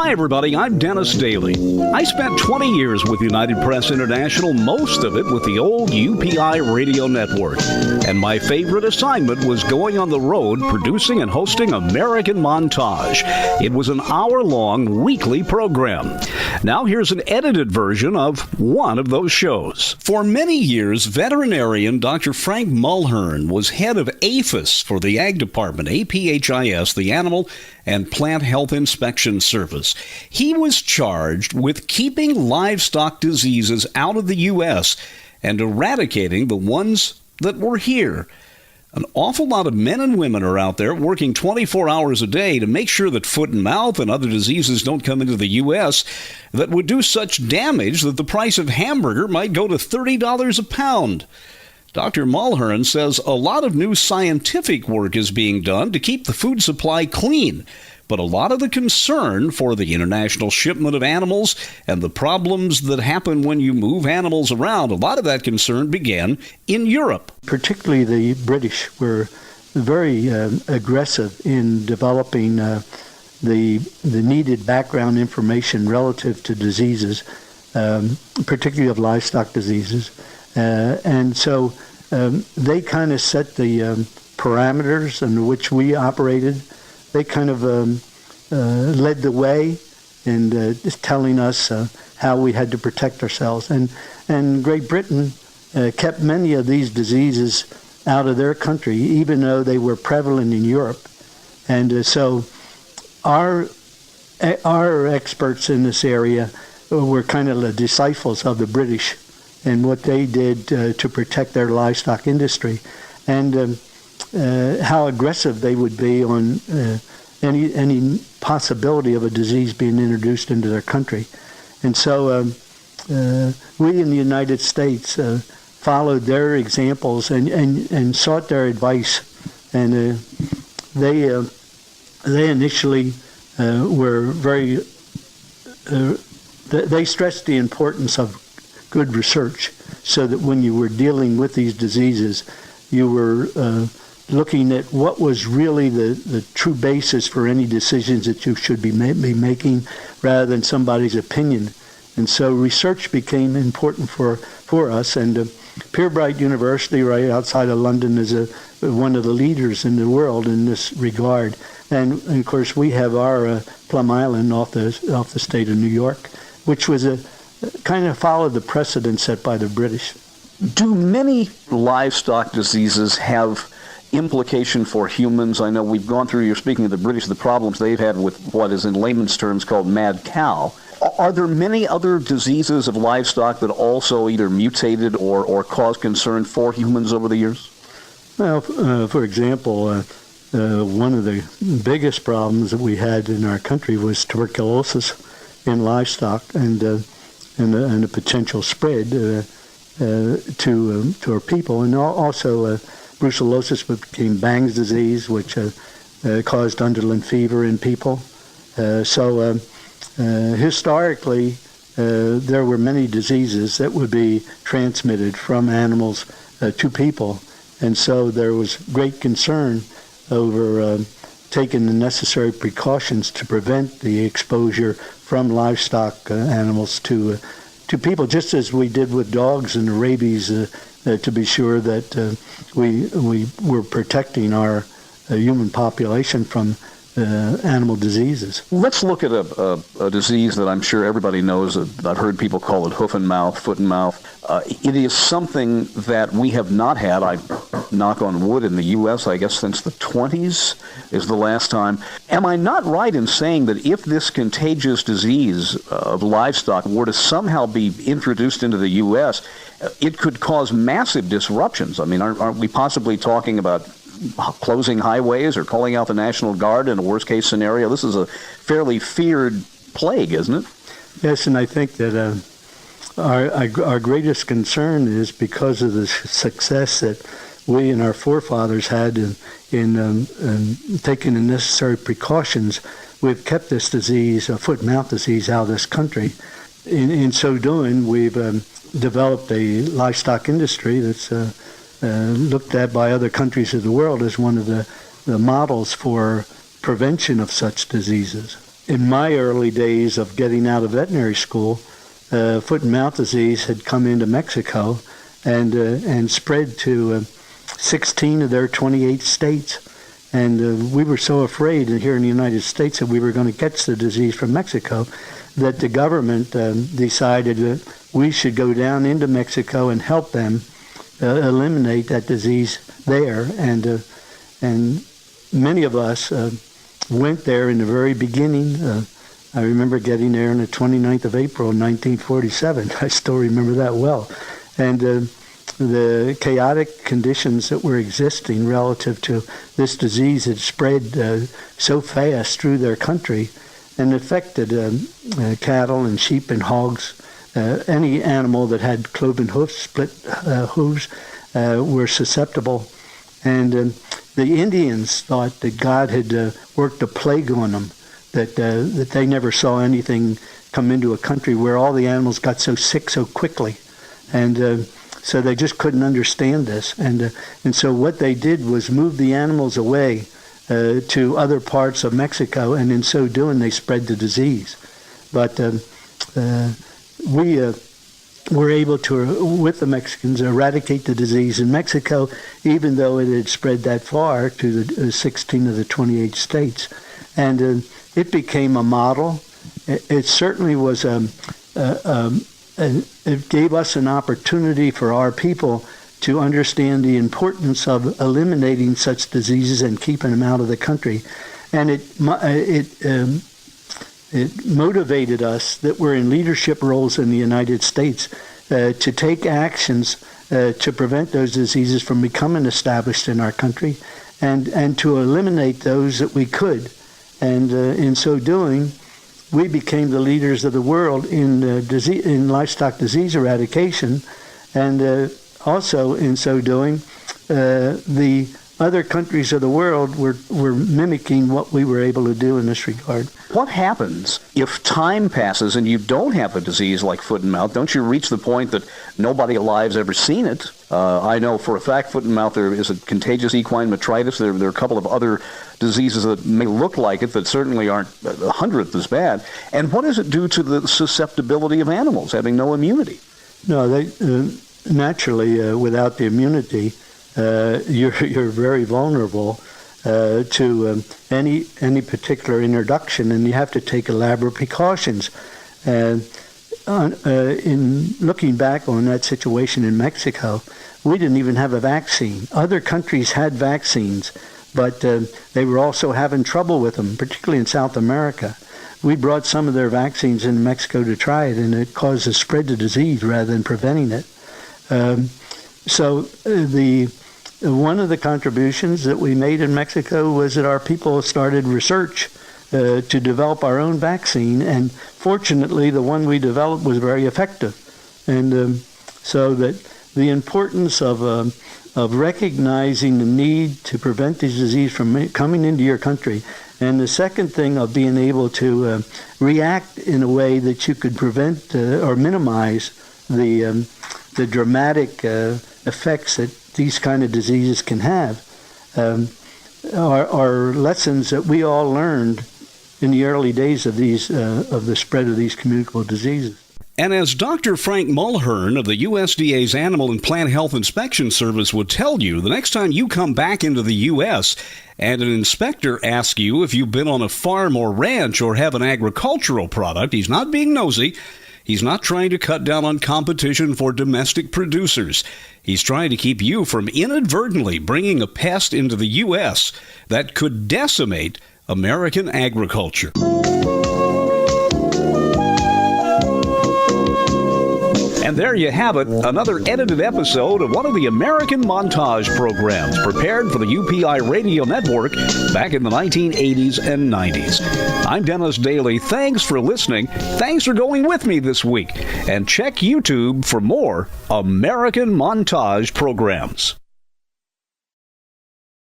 Hi, everybody. I'm Dennis Daly. I spent 20 years with United Press International, most of it with the old UPI Radio Network. And my favorite assignment was going on the road producing and hosting American Montage. It was an hour-long weekly program. Now here's an edited version of one of those shows. For many years, veterinarian Dr. Frank Mulhern was head of APHIS for the Ag Department, APHIS, the Animal and Plant Health Inspection Service. He was charged with keeping livestock diseases out of the U.S. and eradicating the ones that were here. An awful lot of men and women are out there working 24 hours a day to make sure that foot and mouth and other diseases don't come into the U.S. that would do such damage that the price of hamburger might go to $30 a pound. Dr. Mulhern says a lot of new scientific work is being done to keep the food supply clean, but a lot of the concern for the international shipment of animals and the problems that happen when you move animals around, a lot of that concern began in Europe. Particularly the British were very aggressive in developing the needed background information relative to diseases, particularly of livestock diseases. And so they kind of set the parameters under which we operated. They kind of led the way and just telling us how we had to protect ourselves. And Great Britain kept many of these diseases out of their country, even though they were prevalent in Europe. And so our experts in this area were kind of the disciples of the British and what they did to protect their livestock industry, and how aggressive they would be on any possibility of a disease being introduced into their country. And so we in the United States followed their examples and sought their advice. And they initially were very, they stressed the importance of good research, so that when you were dealing with these diseases, you were looking at what was really the true basis for any decisions that you should be making, rather than somebody's opinion. And so research became important for us. And Peerbright University, right outside of London, is one of the leaders in the world in this regard. And of course, we have our Plum Island off the state of New York, which was kind of followed the precedent set by the British. Do many livestock diseases have implication for humans? I know we've gone through, you're speaking of the British, the problems they've had with what is in layman's terms called mad cow. Are there many other diseases of livestock that also either mutated or caused concern for humans over the years? Well, for example, one of the biggest problems that we had in our country was tuberculosis in livestock, and a potential spread to our people. And also brucellosis became Bang's disease, which caused underland fever in people. So historically, there were many diseases that would be transmitted from animals to people. And so there was great concern over taking the necessary precautions to prevent the exposure from livestock animals to people, just as we did with dogs and rabies, to be sure that we were protecting our human population from animal diseases. Let's look at a disease that I'm sure everybody knows. I've heard people call it hoof and mouth, foot and mouth. It is something that we have not had, I knock on wood, in the U.S., I guess, since the 20s is the last time. Am I not right in saying that if this contagious disease of livestock were to somehow be introduced into the U.S., it could cause massive disruptions? I mean, aren't we possibly talking about closing highways or calling out the National Guard in a worst-case scenario? This is a fairly feared plague, isn't it? Yes, and I think that our greatest concern is because of the success that we and our forefathers had in taking the necessary precautions. We've kept this disease, foot-and-mouth disease, out of this country. In so doing, we've developed a livestock industry that's looked at by other countries of the world as one of the models for prevention of such diseases. in my early days of getting out of veterinary school, foot and mouth disease had come into Mexico and spread to 16 of their 28 states. And we were so afraid here in the United States that we were going to catch the disease from Mexico that the government decided that we should go down into Mexico and help them eliminate that disease there. And many of us went there in the very beginning. I remember getting there on the 29th of April, 1947. I still remember that well. And the chaotic conditions that were existing relative to this disease had spread so fast through their country and affected cattle and sheep and hogs. Any animal that had cloven hoofs, split hooves, were susceptible. And the Indians thought that God had worked a plague on them, that they never saw anything come into a country where all the animals got so sick so quickly. And so they just couldn't understand this. And so what they did was move the animals away to other parts of Mexico, and in so doing, they spread the disease. But we were able to, with the Mexicans, eradicate the disease in Mexico, even though it had spread that far to the 16 of the 28 states. And it became a model. It certainly was it gave us an opportunity for our people to understand the importance of eliminating such diseases and keeping them out of the country. And it motivated us that we're in leadership roles in the United States to take actions to prevent those diseases from becoming established in our country and to eliminate those that we could. And in so doing, we became the leaders of the world in livestock disease eradication, and also in so doing, the other countries of the world were mimicking what we were able to do in this regard. What happens if time passes and you don't have a disease like foot and mouth? Don't you reach the point that nobody alive's ever seen it? I know for a fact foot and mouth, there is a contagious equine metritis. There are a couple of other diseases that may look like it that certainly aren't a hundredth as bad. And what does it do to the susceptibility of animals having no immunity? No, they naturally, without the immunity, you're very vulnerable to any particular introduction, and you have to take elaborate precautions. In looking back on that situation in Mexico, we didn't even have a vaccine. Other countries had vaccines, but they were also having trouble with them, particularly in South America. We brought some of their vaccines into Mexico to try it, and it caused a spread of disease rather than preventing it. One of the contributions that we made in Mexico was that our people started research to develop our own vaccine, and fortunately the one we developed was very effective. And so that the importance of recognizing the need to prevent this disease from coming into your country, and the second thing of being able to react in a way that you could prevent or minimize the dramatic effects that these kind of diseases can have, are lessons that we all learned in the early days of the spread of these communicable diseases. And as Dr. Frank Mulhern of the USDA's Animal and Plant Health Inspection Service would tell you, the next time you come back into the U.S. and an inspector asks you if you've been on a farm or ranch or have an agricultural product, he's not being nosy. He's not trying to cut down on competition for domestic producers. He's trying to keep you from inadvertently bringing a pest into the U.S. that could decimate American agriculture. And there you have it, another edited episode of one of the American Montage programs prepared for the UPI Radio Network back in the 1980s and 90s. I'm Dennis Daly. Thanks for listening. Thanks for going with me this week. And check YouTube for more American Montage programs.